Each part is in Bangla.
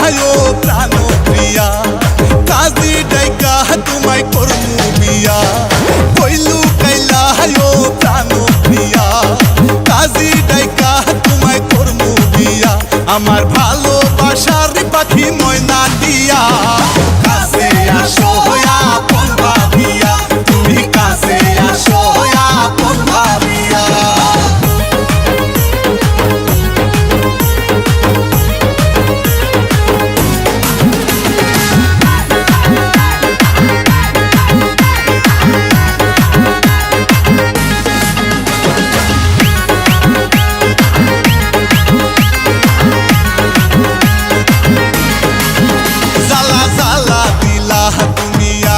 ও প্রাণ প্রিয়া কাজী ডাইকা তোমায় করমু বিয়া কইলু কাইলা ও প্রাণ প্রিয়া কাজী ডাইকা তোমায় করমু বিয়া আমার ভালোবাসার পাখি ময়না দিয়া কাছে আসো আপন ভাবিয়া তুমি কাছে আসো আপন ভাবিয়া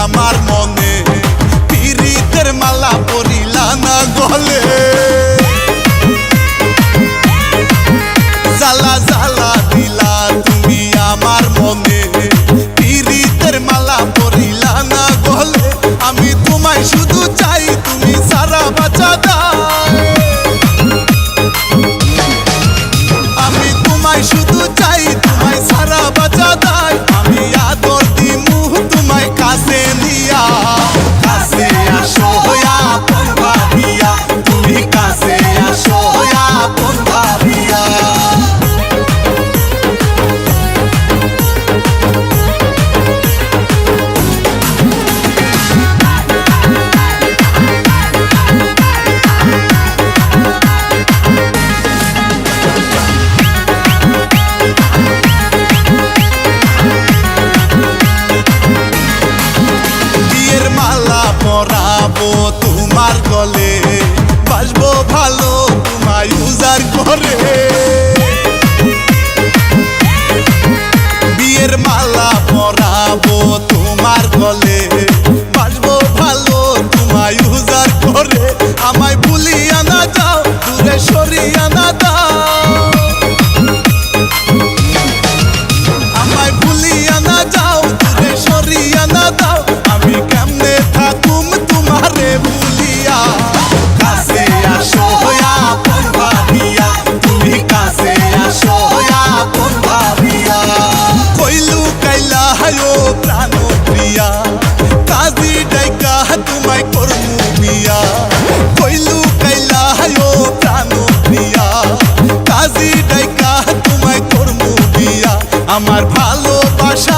আমার মনে পিরিতের মালা পরিলা না গলে জ্বালা জ্বালা দিলা তুমি আমার মনে পিরিতের মালা পরিলা না গলে আমি তোমায় শুধু চাই তুমি সারা বাঁচা দাও আমি তোমায় শুধু চাই তোমায় সারা বাঁচা দাও আমি আদর দিমু তোমায় কাছে নিয়া কাছে আসো আপন ভাবিয়া তুমি কাছে আসো আপন ভাবিয়া পরাবো তোমার গলে বাসবো ভালো তোমায় উজার করে বিয়ের মালা পরাবো তোমার গলে বাসবো ভালো তোমায় উজার করে আমায় ভুলিয়া না যাও দূরে সরিয়া না দাও আমায় ভুলিয়া না যাও দূরে সরিয়া না দাও আমি কেমনে থাকুম তোমারে ভুলিয়া কাছে আসো আপন ভাবিয়া তুমি কাছে আসো আপন ভাবিয়া কইলু কাইলা ও প্রাণ প্রিয়া কাজী ডাইকা তোমায় করমু বিয়া কইলু কাইলা ও প্রাণ প্রিয়া কাজী ডাইকা তোমায় করমু বিয়া আমার ভালোবাসা